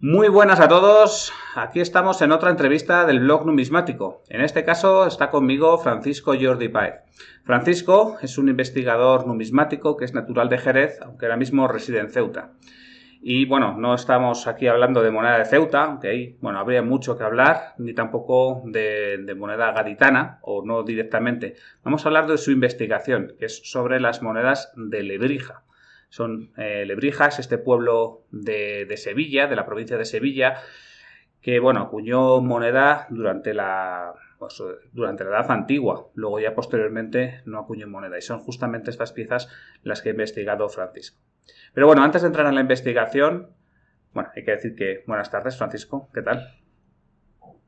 Muy buenas a todos. Aquí estamos en otra entrevista del blog numismático. En este caso está conmigo Francisco Jordi Páez. Francisco es un investigador numismático que es natural de Jerez, aunque ahora mismo reside en Ceuta. Y bueno, no estamos aquí hablando de moneda de Ceuta, aunque ahí habría mucho que hablar, ni tampoco de moneda gaditana, o no directamente. Vamos a hablar de su investigación, que es sobre las monedas de Lebrija. Son Lebrija, es este pueblo de Sevilla, de la provincia de Sevilla, que acuñó moneda durante la Edad Antigua. Luego ya posteriormente no acuñó moneda. Y son justamente estas piezas las que ha investigado Francisco. Pero bueno, antes de entrar en la investigación, hay que decir que buenas tardes, Francisco, ¿qué tal?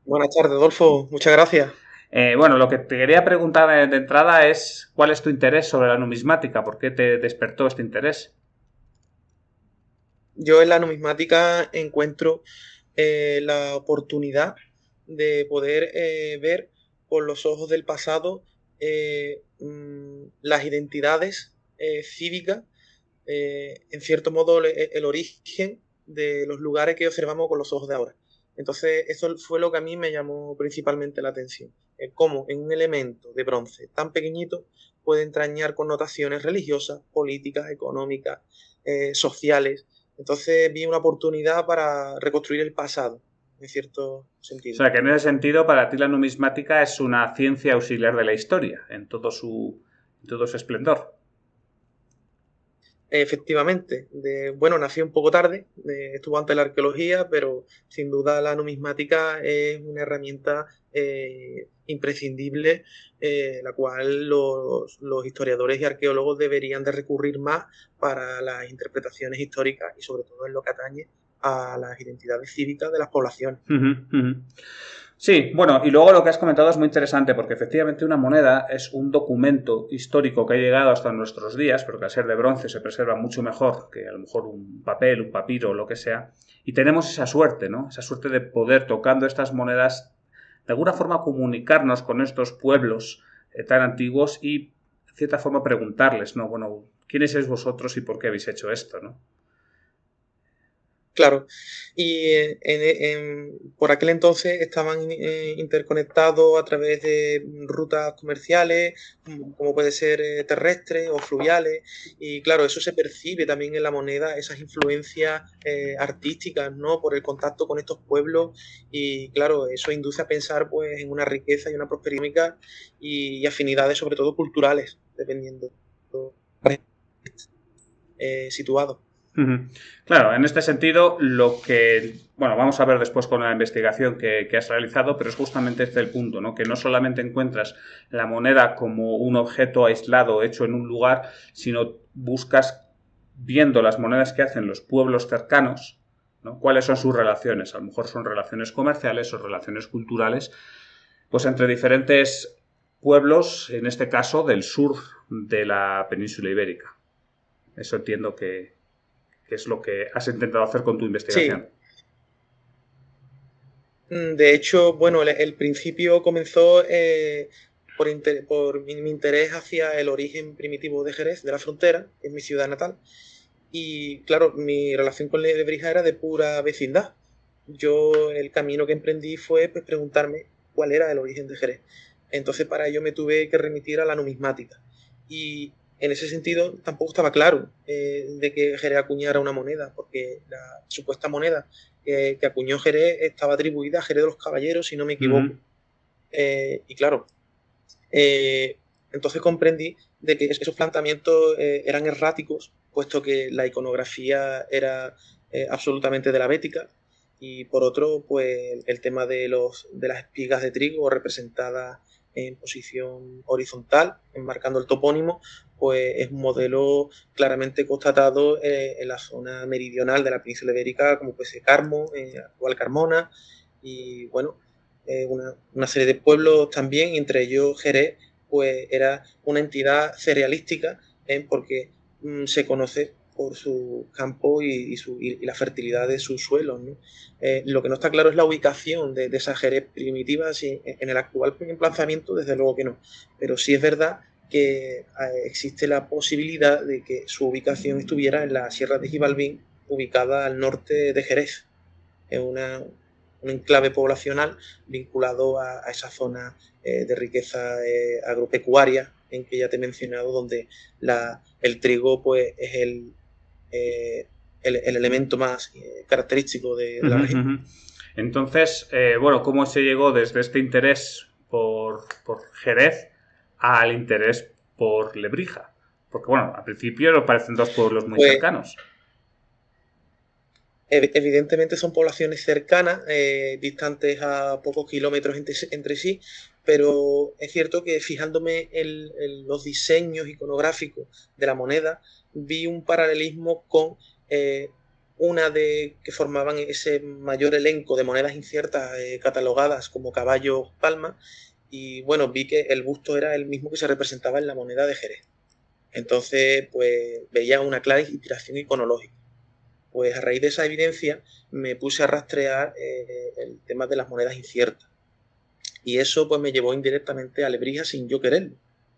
Buenas tardes, Adolfo. Muchas gracias. Lo que te quería preguntar de entrada es ¿cuál es tu interés sobre la numismática? ¿Por qué te despertó este interés? Yo en la numismática encuentro la oportunidad de poder ver con los ojos del pasado las identidades cívicas, en cierto modo el origen de los lugares que observamos con los ojos de ahora. Entonces, eso fue lo que a mí me llamó principalmente la atención. Cómo en un elemento de bronce tan pequeñito puede entrañar connotaciones religiosas, políticas, económicas, sociales. Entonces vi una oportunidad para reconstruir el pasado, en cierto O sentido. sea, que en ese sentido para ti la numismática es una ciencia auxiliar de la historia, en todo su esplendor. Efectivamente, nací un poco tarde, estuvo antes la arqueología, pero sin duda la numismática es una herramienta imprescindible, la cual los historiadores y arqueólogos deberían de recurrir más para las interpretaciones históricas y sobre todo en lo que atañe a las identidades cívicas de las poblaciones. Sí, y luego lo que has comentado es muy interesante porque efectivamente una moneda es un documento histórico que ha llegado hasta nuestros días, pero que al ser de bronce se preserva mucho mejor que a lo mejor un papel, un papiro o lo que sea. Y tenemos esa suerte, ¿no? Esa suerte de poder, tocando estas monedas, de alguna forma comunicarnos con estos pueblos tan antiguos y, de cierta forma, preguntarles, ¿no? Bueno, ¿quiénes sois vosotros y por qué habéis hecho esto, ¿no? Claro, y por aquel entonces estaban interconectados a través de rutas comerciales, como puede ser terrestres o fluviales, y claro, eso se percibe también en la moneda, esas influencias artísticas, ¿no? Por el contacto con estos pueblos, y claro, eso induce a pensar pues en una riqueza y una prosperidad y afinidades, sobre todo culturales, dependiendo situado. Claro, en este sentido, vamos a ver después con la investigación que has realizado, pero es justamente este el punto, ¿no? Que no solamente encuentras la moneda como un objeto aislado hecho en un lugar, sino buscas, viendo las monedas que hacen los pueblos cercanos, ¿no? Cuáles son sus relaciones. A lo mejor son relaciones comerciales o relaciones culturales, pues entre diferentes pueblos, en este caso del sur de la península ibérica. Eso entiendo que es lo que has intentado hacer con tu investigación. Sí. De hecho, el principio comenzó por mi interés hacia el origen primitivo de Jerez, de la frontera, que es mi ciudad natal. Y claro, mi relación con Lebrija era de pura vecindad. Yo el camino que emprendí fue pues, preguntarme cuál era el origen de Jerez. Entonces para ello me tuve que remitir a la numismática. Y en ese sentido tampoco estaba claro de que Jerez acuñara una moneda, porque la supuesta moneda que acuñó Jerez estaba atribuida a Jerez de los Caballeros, si no me equivoco. Y claro, eh, entonces comprendí de que esos planteamientos eran erráticos, puesto que la iconografía era absolutamente de la bética, y por otro, pues el tema de las espigas de trigo representadas en posición horizontal, enmarcando el topónimo, pues es un modelo claramente constatado en la zona meridional de la península ibérica, como puede ser Carmo, actual Carmona, y una serie de pueblos también, entre ellos Jerez, pues era una entidad cerealística, porque se conoce por su campo y la fertilidad de sus suelos, ¿no? Lo que no está claro es la ubicación de esa Jerez primitiva, si en el actual emplazamiento, desde luego que no, pero sí es verdad que existe la posibilidad de que su ubicación estuviera en la Sierra de Gibalbín, ubicada al norte de Jerez. es un enclave poblacional vinculado a esa zona de riqueza agropecuaria en que ya te he mencionado, donde el trigo pues es el elemento más característico de la región. Entonces, bueno, ¿cómo se llegó desde este interés por Jerez al interés por Lebrija? Porque, bueno, al principio nos parecen dos pueblos muy Pues, cercanos. evidentemente son poblaciones cercanas, distantes a pocos kilómetros entre sí, pero es cierto que fijándome en los diseños iconográficos de la moneda, vi un paralelismo con una que formaban ese mayor elenco de monedas inciertas catalogadas como caballo palma, y bueno, vi que el busto era el mismo que se representaba en la moneda de Jerez. Entonces, pues veía una clara inspiración iconológica. Pues a raíz de esa evidencia me puse a rastrear el tema de las monedas inciertas. Y eso pues me llevó indirectamente a Lebrija sin yo quererlo,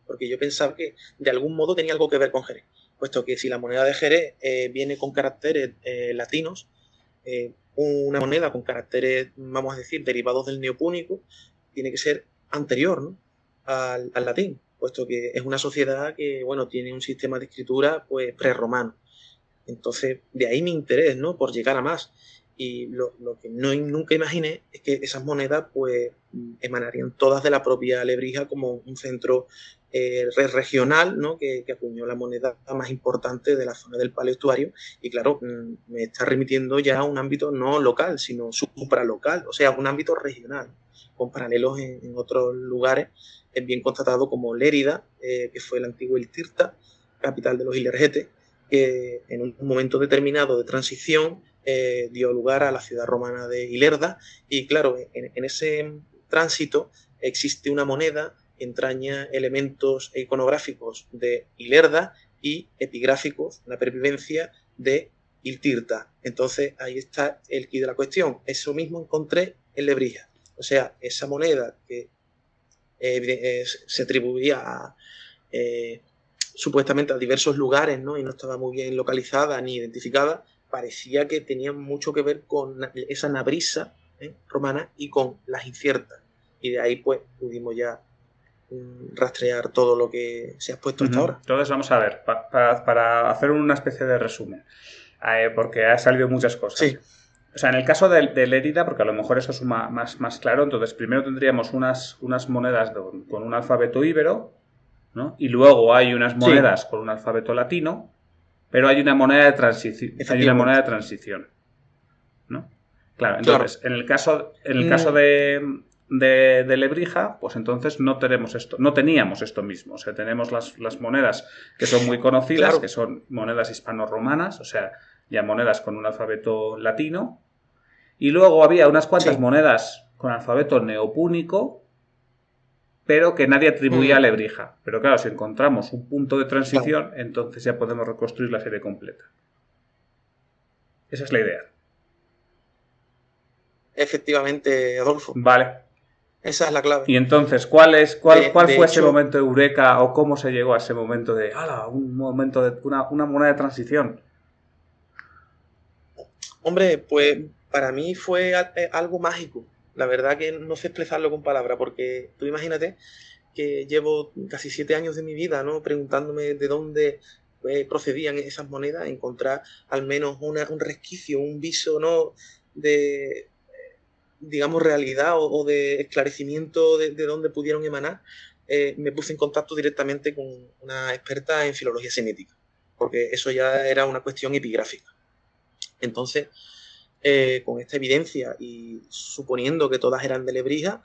porque yo pensaba que de algún modo tenía algo que ver con Jerez, puesto que si la moneda de Jerez viene con caracteres latinos, una moneda con caracteres, vamos a decir, derivados del neopúnico, tiene que ser anterior, ¿no?, al latín, puesto que es una sociedad que, bueno, tiene un sistema de escritura pues prerromano. Entonces, de ahí mi interés, ¿no?, por llegar a más. Y lo que nunca imaginé es que esas monedas pues emanarían todas de la propia Lebrija como un centro regional, ¿no?, que acuñó la moneda más importante de la zona del paleoestuario. Y claro, me está remitiendo ya a un ámbito no local, sino supralocal, o sea, un ámbito regional, con paralelos en otros lugares. Es bien constatado como Lérida, que fue el antiguo Iltirta, capital de los Ilergetes, que en un momento determinado de transición dio lugar a la ciudad romana de Ilerda. Y claro, en ese tránsito existe una moneda que entraña elementos iconográficos de Ilerda y epigráficos, la pervivencia de Iltirta. Entonces ahí está el quid de la cuestión. Eso mismo encontré en Lebrija. O sea, esa moneda que se atribuía a supuestamente a diversos lugares, ¿no?, y no estaba muy bien localizada ni identificada, parecía que tenía mucho que ver con esa nabrisa romana y con las inciertas. Y de ahí pues pudimos ya rastrear todo lo que se ha expuesto hasta ahora. Entonces vamos a ver, para hacer una especie de resumen, porque ha salido muchas cosas. Sí. O sea, en el caso de Lérida, porque a lo mejor eso es más claro, entonces primero tendríamos unas monedas con un alfabeto íbero, ¿no? Y luego hay unas monedas con un alfabeto latino, pero hay una moneda de transición. ¿No? Claro, entonces, claro, en el caso de Lebrija, pues entonces no teníamos esto mismo. O sea, tenemos las monedas que son muy conocidas, claro, que son monedas hispano-romanas, o sea, ya monedas con un alfabeto latino. Y luego había unas cuantas monedas con alfabeto neopúnico, pero que nadie atribuía a Lebrija. Pero claro, si encontramos un punto de transición, entonces ya podemos reconstruir la serie completa. Esa es la idea. Efectivamente, Adolfo. Vale. Esa es la clave. Y entonces, ¿cuál fue ese momento de eureka, o cómo se llegó a ese momento de un momento de una moneda de transición? Hombre, pues para mí fue algo mágico. La verdad que no sé expresarlo con palabras, porque tú imagínate que llevo casi 7 años de mi vida, ¿no?, preguntándome de dónde procedían esas monedas, encontrar al menos un resquicio, un viso, ¿no?, de, digamos, realidad o de esclarecimiento de dónde pudieron emanar. Me puse en contacto directamente con una experta en filología semítica, porque eso ya era una cuestión epigráfica. Entonces, con esta evidencia y suponiendo que todas eran de Lebrija,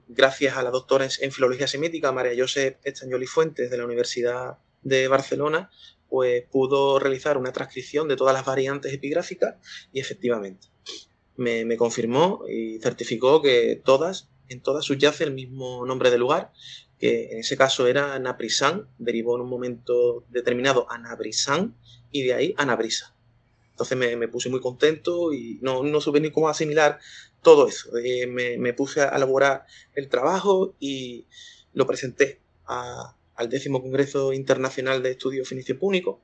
gracias a la doctora en filología semítica, María Josep Estañol y Fuentes, de la Universidad de Barcelona, pues pudo realizar una transcripción de todas las variantes epigráficas y efectivamente me confirmó y certificó que en todas subyace el mismo nombre del lugar, que en ese caso era Naprisán, derivó en un momento determinado a Nabrisán y de ahí a Nabrisa. Entonces me puse muy contento y no supe ni cómo asimilar todo eso. Me puse a elaborar el trabajo y lo presenté al 10º Congreso Internacional de Estudios Fenicio-Púnicos,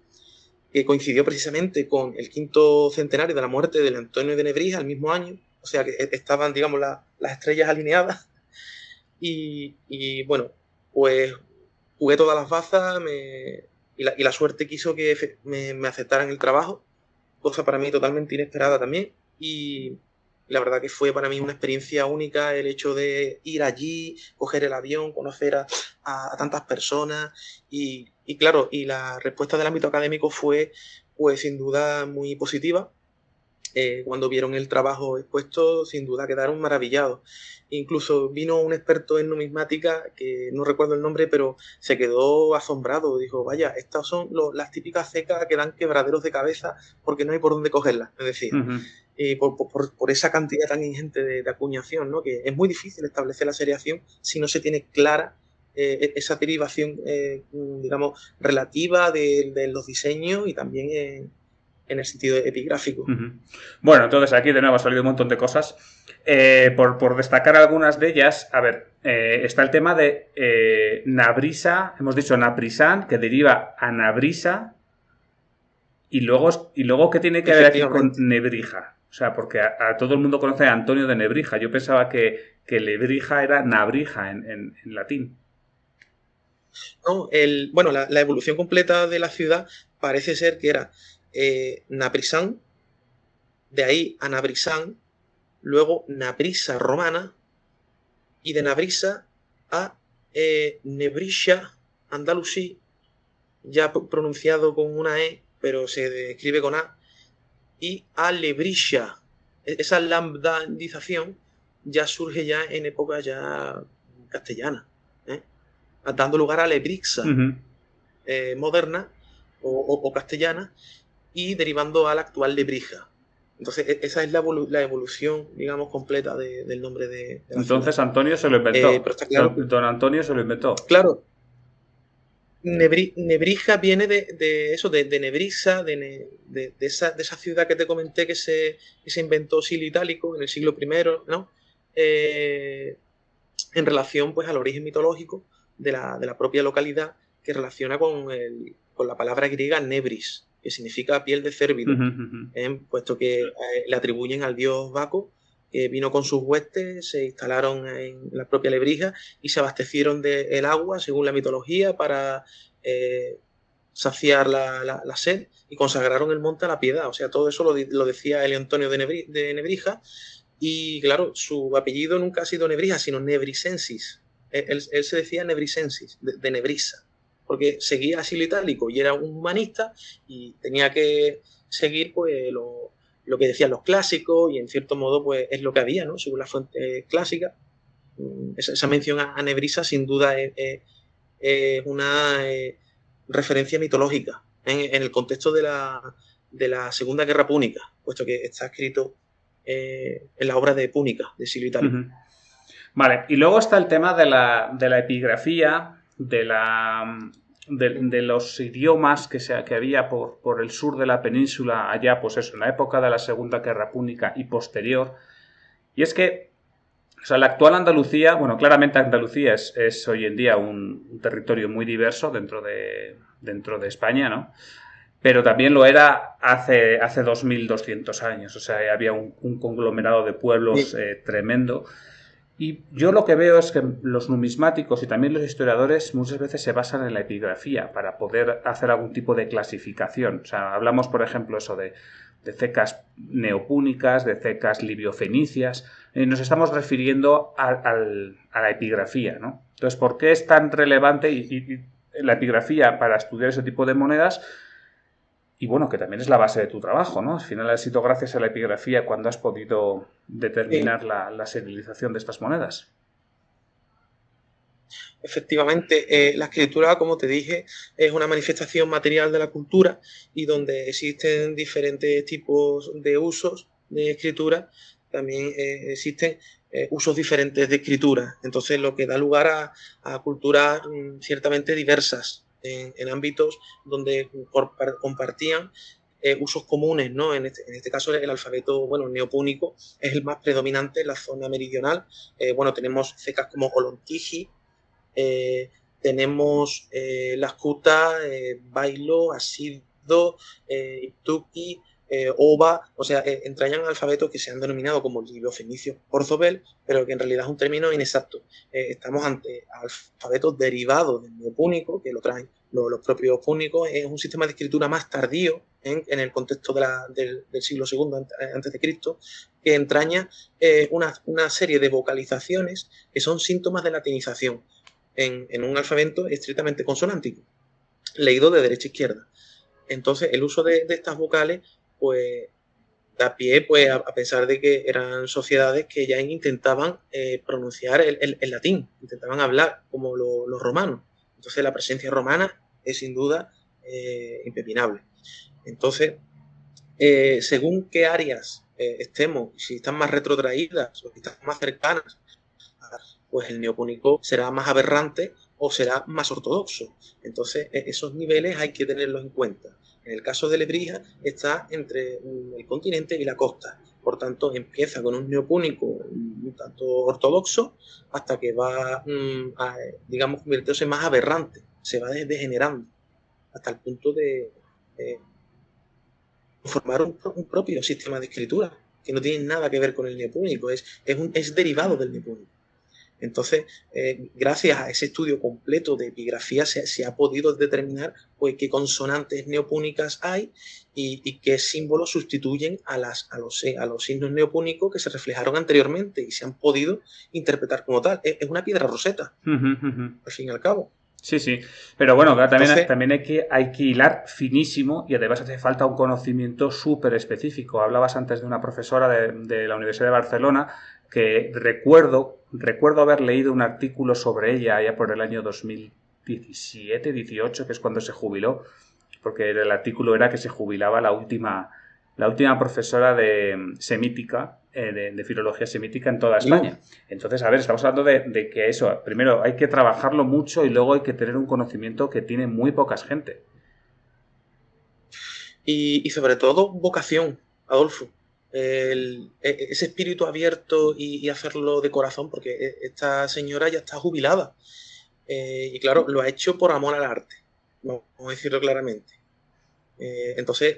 que coincidió precisamente con el 5º centenario de la muerte de Antonio de Nebrija, el mismo año, o sea que estaban, digamos, las estrellas alineadas. Y bueno, pues jugué todas las bazas y la suerte quiso que me aceptaran el trabajo, cosa para mí totalmente inesperada también. Y la verdad que fue para mí una experiencia única el hecho de ir allí, coger el avión, conocer a tantas personas y claro, y la respuesta del ámbito académico fue pues sin duda muy positiva. Cuando vieron el trabajo expuesto, sin duda quedaron maravillados. Incluso vino un experto en numismática, que no recuerdo el nombre, pero se quedó asombrado. Dijo, vaya, estas son las típicas cecas que dan quebraderos de cabeza porque no hay por dónde cogerlas, es decir. Por esa cantidad tan ingente de acuñación, ¿no? Que es muy difícil establecer la seriación si no se tiene clara esa derivación, digamos, relativa de los diseños y también en el sentido epigráfico. Bueno, entonces aquí de nuevo ha salido un montón de cosas. Por destacar algunas de ellas, a ver, está el tema de Nabrisa, hemos dicho Naprisan, que deriva a Nabrisa, y luego ¿qué tiene que ver aquí con Nebrija? O sea, porque a todo el mundo conoce a Antonio de Nebrija. Yo pensaba que Lebrija era Nabrija en latín. No, bueno, la evolución completa de la ciudad parece ser que era Naprisán, de ahí a Nabrisán, luego Nabrisa romana, y de Nabrisa a Nebrisha, andalusí, ya pronunciado con una E, pero se escribe con A, y a Lebrisha. Esa lambdandización ya surge ya en época ya castellana, dando lugar a Lebrixa moderna o castellana, y derivando a la actual Lebrija. Entonces, esa es la evolución, digamos, completa del nombre de la Entonces, ciudad. Antonio se lo inventó. Pero está claro, Don Antonio se lo inventó. Claro. Nebrija viene de eso, de Nebrisa, de esa ciudad que te comenté que se inventó Silio Itálico en el siglo I, ¿no? En relación pues al origen mitológico de la propia localidad, que relaciona con la palabra griega nebris, que significa piel de cérvido, puesto que le atribuyen al dios Baco, que vino con sus huestes, se instalaron en la propia Lebrija y se abastecieron del agua, según la mitología, para saciar la sed, y consagraron el monte a la piedad. O sea, todo eso lo decía Elio Antonio de Nebrija. Y claro, su apellido nunca ha sido Nebrija, sino Nebrisensis. Él se decía Nebrisensis, de Nebrisa, porque seguía Silio Itálico y era un humanista y tenía que seguir pues lo que decían los clásicos, y en cierto modo pues es lo que había, ¿no? Según la fuente clásica. Esa mención a Nebrisa sin duda es una referencia mitológica en el contexto de la Segunda Guerra Púnica, puesto que está escrito en la obra de Púnica, de Silio Itálico. Vale, y luego está el tema de la epigrafía, de los idiomas que había por el sur de la península, allá, pues eso, en la época de la Segunda Guerra Púnica y posterior. Y es que, o sea, la actual Andalucía, bueno, claramente Andalucía es hoy en día un territorio muy diverso dentro de España, ¿no? Pero también lo era hace 2200 años, o sea, había un conglomerado de pueblos tremendo. Y yo lo que veo es que los numismáticos y también los historiadores muchas veces se basan en la epigrafía para poder hacer algún tipo de clasificación. O sea, hablamos, por ejemplo, eso de cecas neopúnicas, de cecas libiofenicias. Nos estamos refiriendo a la epigrafía, ¿no? Entonces, ¿por qué es tan relevante y la epigrafía para estudiar ese tipo de monedas? Y bueno, que también es la base de tu trabajo, ¿no? Al final ha sido gracias a la epigrafía cuando has podido determinar la serialización de estas monedas. Efectivamente, la escritura, como te dije, es una manifestación material de la cultura, y donde existen diferentes tipos de usos de escritura, también existen usos diferentes de escritura. Entonces, lo que da lugar a culturas ciertamente diversas en ámbitos donde compartían usos comunes, ¿no? En este caso el alfabeto, bueno, neopúnico es el más predominante en la zona meridional. Tenemos cecas como Olontiji, tenemos las Kuta, Bailo, Asid Do, Ituki, Oba, o sea, entrañan alfabetos que se han denominado como libio-fenicio Orzobel, pero que en realidad es un término inexacto. Estamos ante alfabetos derivados del neopúnico, que lo traen los propios púnicos. Es un sistema de escritura más tardío en el contexto del siglo II antes de Cristo, que entraña una serie de vocalizaciones que son síntomas de latinización en un alfabeto estrictamente consonántico, leído de derecha a izquierda. Entonces, el uso de estas vocales pues da pie pues, a pensar de que eran sociedades que ya intentaban pronunciar el latín, intentaban hablar como los romanos. Entonces, la presencia romana es sin duda impepinable. Entonces, según qué áreas estemos, si están más retrotraídas o si están más cercanas, pues el neopúnico será más aberrante o será más ortodoxo. Entonces, esos niveles hay que tenerlos en cuenta. En el caso de Lebrija está entre el continente y la costa. Por tanto, empieza con un neopúnico un tanto ortodoxo hasta que va, digamos, convirtiéndose más aberrante. Se va degenerando hasta el punto de formar un propio sistema de escritura que no tiene nada que ver con el neopúnico, es derivado del neopúnico. Entonces, gracias a ese estudio completo de epigrafía se ha podido determinar pues, qué consonantes neopúnicas hay y qué símbolos sustituyen a los signos neopúnicos que se reflejaron anteriormente y se han podido interpretar como tal. Es una piedra roseta, al fin y al cabo. Sí, sí. Pero bueno, claro, también hay que hilar finísimo y además hace falta un conocimiento súper específico. Hablabas antes de una profesora de la Universidad de Barcelona que recuerdo haber leído un artículo sobre ella allá por el año 2017-18, que es cuando se jubiló, porque el artículo era que se jubilaba la última profesora de semítica, de filología semítica en toda España. Entonces, a ver, estamos hablando de que eso, primero hay que trabajarlo mucho y luego hay que tener un conocimiento que tiene muy poca gente. Y sobre todo, vocación, Adolfo. Ese espíritu abierto y hacerlo de corazón, porque esta señora ya está jubilada. Y claro, lo ha hecho por amor al arte, vamos a decirlo claramente. Entonces,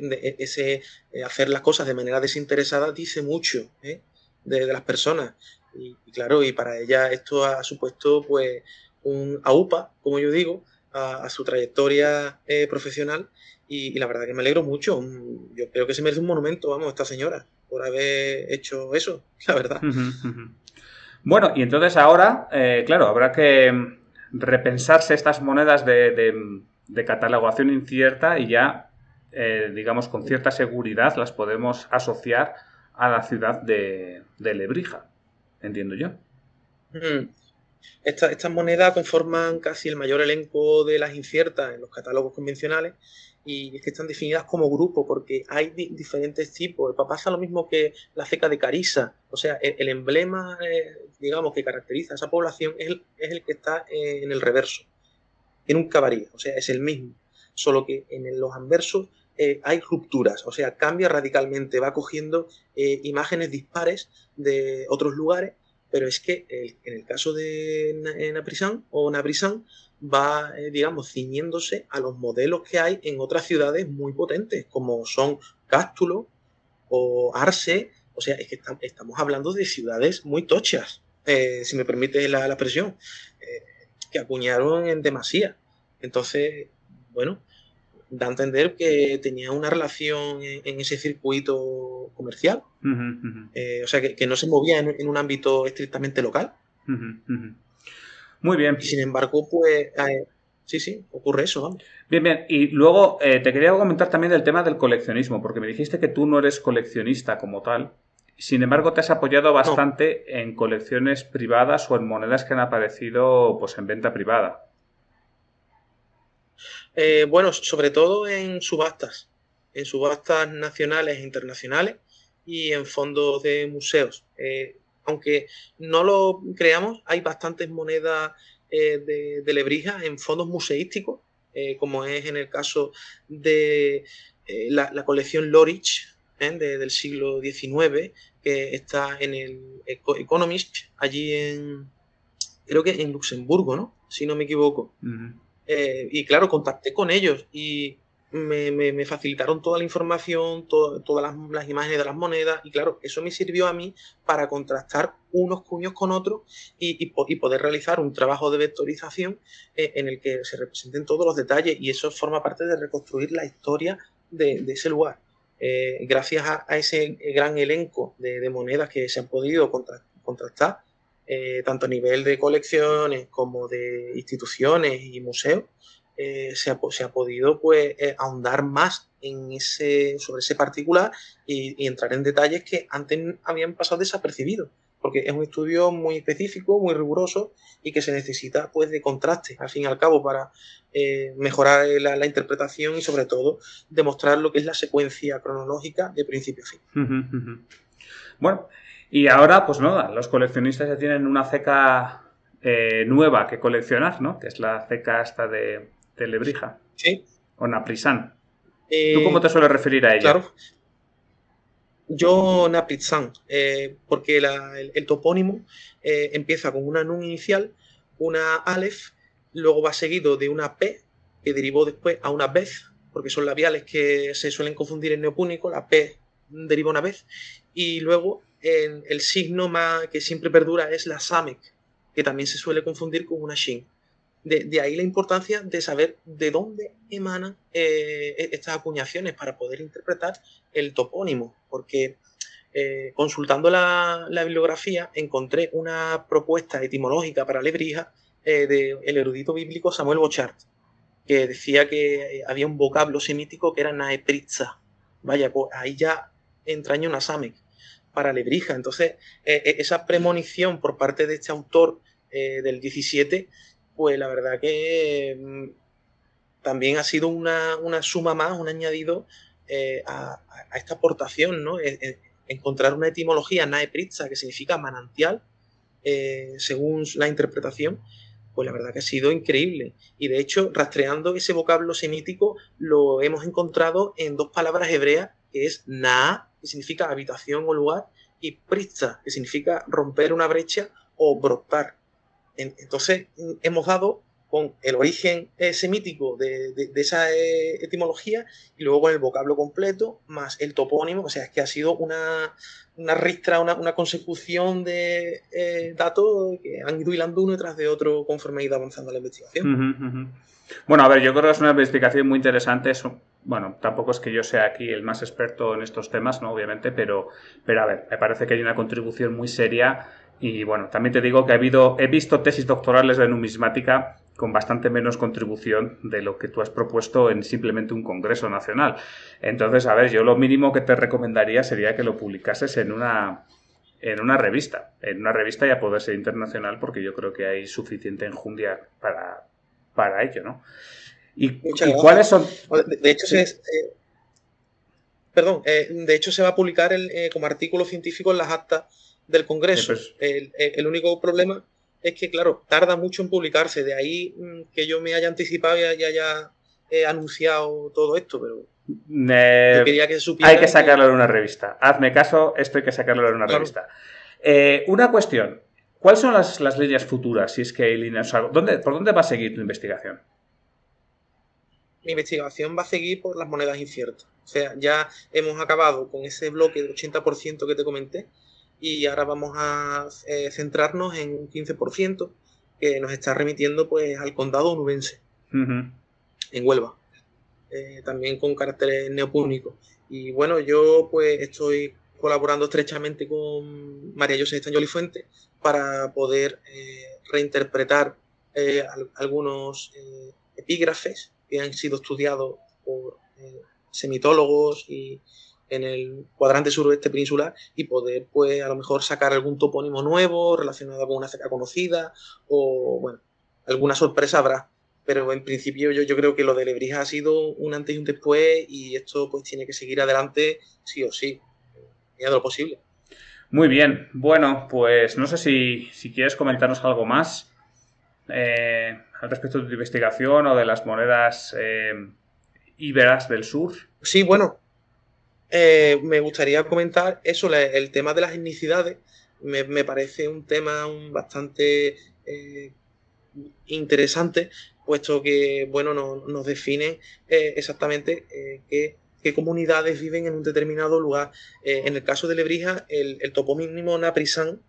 hacer las cosas de manera desinteresada dice mucho de las personas. Y claro, y para ella esto ha supuesto pues un aupa, como yo digo, a su trayectoria profesional. Y la verdad que me alegro mucho. Yo creo que se merece un monumento, vamos, esta señora, por haber hecho eso, la verdad. Bueno, y entonces ahora, claro, habrá que repensarse estas monedas de catalogación incierta y ya, digamos, con cierta seguridad las podemos asociar a la ciudad de Lebrija, entiendo yo. Estas monedas conforman casi el mayor elenco de las inciertas en los catálogos convencionales y es que están definidas como grupo porque hay diferentes tipos. Pasa lo mismo que la ceca de Carissa, o sea, el emblema, digamos, que caracteriza a esa población es el que está en el reverso, que nunca varía, o sea, es el mismo, solo que en los anversos hay rupturas, o sea, cambia radicalmente, va cogiendo imágenes dispares de otros lugares. Pero es que en el caso de Naprisán o Naprisán va, digamos, ciñéndose a los modelos que hay en otras ciudades muy potentes, como son Cástulo o Arce. O sea, es que estamos hablando de ciudades muy tochas, si me permite la expresión, que acuñaron en demasía. Entonces, bueno, da a entender que tenía una relación en ese circuito comercial. O sea, que no se movía en un ámbito estrictamente local. Muy bien. Y sin embargo, pues, sí, ocurre eso, vamos. Bien. Y luego te quería comentar también del tema del coleccionismo, porque me dijiste que tú no eres coleccionista como tal. Sin embargo, te has apoyado bastante en colecciones privadas o en monedas que han aparecido pues en venta privada. Bueno, sobre todo en subastas nacionales e internacionales y en fondos de museos. Aunque no lo creamos, hay bastantes monedas de Lebrija en fondos museísticos, como es en el caso de la colección Lorich del siglo XIX, que está en el Economist, allí creo que en Luxemburgo, ¿no? Si no me equivoco. Y claro, contacté con ellos y me facilitaron toda la información, todas las imágenes de las monedas, y claro, eso me sirvió a mí para contrastar unos cuños con otros y poder realizar un trabajo de vectorización en el que se representen todos los detalles, y eso forma parte de reconstruir la historia de ese lugar. Gracias a ese gran elenco de monedas que se han podido contrastar, tanto a nivel de colecciones como de instituciones y museos, se ha podido pues ahondar más sobre ese particular y entrar en detalles que antes habían pasado desapercibidos, porque es un estudio muy específico, muy riguroso, y que se necesita pues de contraste, al fin y al cabo, para mejorar la interpretación y sobre todo demostrar lo que es la secuencia cronológica de principio a fin. Bueno, y ahora pues no, los coleccionistas ya tienen una ceca nueva que coleccionar, ¿no? Que es la ceca esta de Lebrija. Sí. O Naprizán. ¿Tú cómo te sueles referir a ella? Claro. Yo Naprizán, porque el topónimo empieza con una nun inicial, una alef, luego va seguido de una p, que derivó después a una vez, porque son labiales que se suelen confundir en neopúnico, la p deriva una vez, y luego el signo más que siempre perdura es la samek, que también se suele confundir con una shin. De ahí la importancia de saber de dónde emanan estas acuñaciones para poder interpretar el topónimo, porque consultando la bibliografía encontré una propuesta etimológica para Lebrija del erudito bíblico Samuel Bochart, que decía que había un vocablo semítico que era naepritza. Vaya, pues ahí ya entraña una samek para Lebrija. Entonces, esa premonición por parte de este autor del 17, pues la verdad que también ha sido una suma más, un añadido a esta aportación, ¿no? Encontrar una etimología naepritza, que significa manantial, según la interpretación, pues la verdad que ha sido increíble. Y de hecho, rastreando ese vocablo semítico, lo hemos encontrado en dos palabras hebreas, que es na, que significa habitación o lugar, y pritza, que significa romper una brecha o brotar. Entonces, hemos dado con el origen semítico de esa etimología, y luego con el vocablo completo, más el topónimo. O sea, es que ha sido una ristra, una consecución de datos que han ido hilando uno tras de otro conforme ha ido avanzando la investigación. Bueno, a ver, yo creo que es una investigación muy interesante. Bueno, tampoco es que yo sea aquí el más experto en estos temas, ¿no? Obviamente, pero a ver, me parece que hay una contribución muy seria. Y bueno, también te digo que he visto tesis doctorales de numismática con bastante menos contribución de lo que tú has propuesto en simplemente un congreso nacional. Entonces, a ver, yo lo mínimo que te recomendaría sería que lo publicases en una revista y a poder ser internacional, porque yo creo que hay suficiente enjundia para ello, ¿no? ¿Y cuáles son? De hecho, de hecho se va a publicar como artículo científico en las actas del Congreso. Pues, el único problema es que, claro, tarda mucho en publicarse. De ahí que yo me haya anticipado y haya anunciado todo esto, pero yo quería que se supiera. Hay que sacarlo en una revista. Hazme caso, esto hay que sacarlo en una revista. Una cuestión. ¿Cuáles son las líneas futuras? Si es que hay líneas. ¿Por dónde va a seguir tu investigación? Mi investigación va a seguir por las monedas inciertas. O sea, ya hemos acabado con ese bloque del 80% que te comenté, y ahora vamos a centrarnos en un 15% que nos está remitiendo pues al condado onubense, en Huelva, también con carácter neopúnico. Y bueno, yo pues estoy colaborando estrechamente con María José Estañol y Fuente para poder reinterpretar algunos epígrafes que han sido estudiados por semitólogos y en el cuadrante suroeste peninsular, y poder pues a lo mejor sacar algún topónimo nuevo relacionado con una ceca conocida, o bueno, alguna sorpresa habrá. Pero en principio yo creo que lo de Lebrija ha sido un antes y un después, y esto pues tiene que seguir adelante sí o sí, de lo posible. Muy bien, bueno, pues no sé si quieres comentarnos algo más al respecto de tu investigación o de las monedas íberas del sur. Sí, bueno, me gustaría comentar eso, el tema de las etnicidades. Me parece un tema bastante interesante, puesto que, bueno, nos define exactamente qué comunidades viven en un determinado lugar. En el caso de Lebrija, el topónimo Naprisán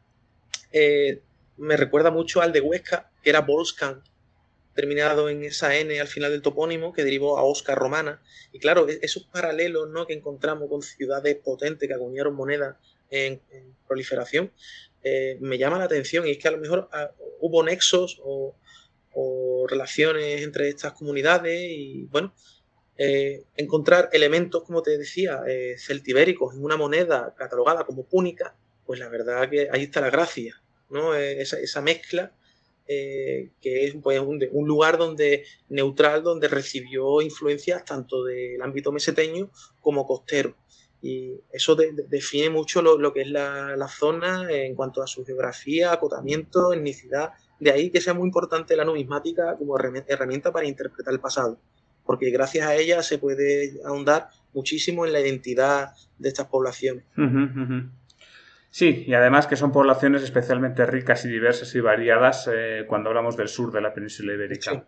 me recuerda mucho al de Huesca, que era Volscan, terminado en esa N al final del topónimo, que derivó a Osca romana. Y claro, esos paralelos, ¿no?, que encontramos con ciudades potentes que acuñaron moneda en proliferación, me llama la atención. Y es que a lo mejor hubo nexos o relaciones entre estas comunidades y, bueno, encontrar elementos, como te decía, celtibéricos en una moneda catalogada como púnica, pues la verdad que ahí está la gracia, ¿no? Esa mezcla, que es, pues, un lugar neutral donde recibió influencias tanto del ámbito meseteño como costero. Y eso define mucho lo que es la zona en cuanto a su geografía, acotamiento, etnicidad. De ahí que sea muy importante la numismática como herramienta para interpretar el pasado, porque gracias a ella se puede ahondar muchísimo en la identidad de estas poblaciones. Sí, y además que son poblaciones especialmente ricas y diversas y variadas cuando hablamos del sur de la península ibérica. Sí.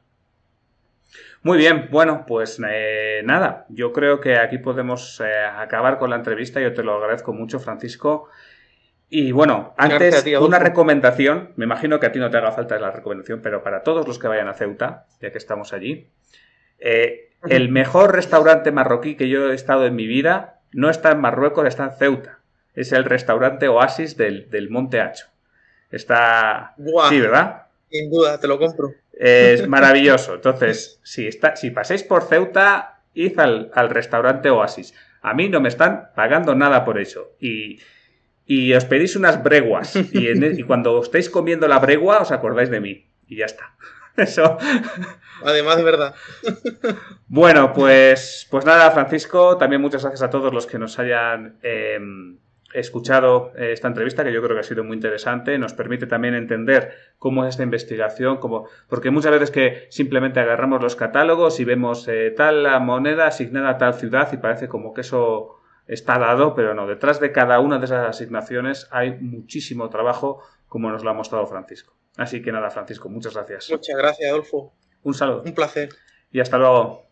Muy bien, bueno, pues nada, yo creo que aquí podemos acabar con la entrevista. Yo te lo agradezco mucho, Francisco. Y bueno, antes una recomendación, me imagino que a ti no te haga falta la recomendación, pero para todos los que vayan a Ceuta, ya que estamos allí, el mejor restaurante marroquí que yo he estado en mi vida no está en Marruecos, está en Ceuta. Es el restaurante Oasis del Monte Hacho. Está... ¡Buah! Sí, ¿verdad? Sin duda, te lo compro. Es maravilloso. Entonces, si pasáis por Ceuta, id al restaurante Oasis. A mí no me están pagando nada por eso. Y os pedís unas breguas. Y cuando estéis comiendo la bregua, os acordáis de mí. Y ya está. Eso. Además, de verdad. Bueno, pues nada, Francisco. También muchas gracias a todos los que nos hayan escuchado esta entrevista, que yo creo que ha sido muy interesante. Nos permite también entender cómo es esta investigación, porque muchas veces que simplemente agarramos los catálogos y vemos tal la moneda asignada a tal ciudad y parece como que eso está dado, pero no, detrás de cada una de esas asignaciones hay muchísimo trabajo, como nos lo ha mostrado Francisco. Así que nada, Francisco, muchas gracias. Muchas gracias, Adolfo. Un saludo. Un placer. Y hasta luego.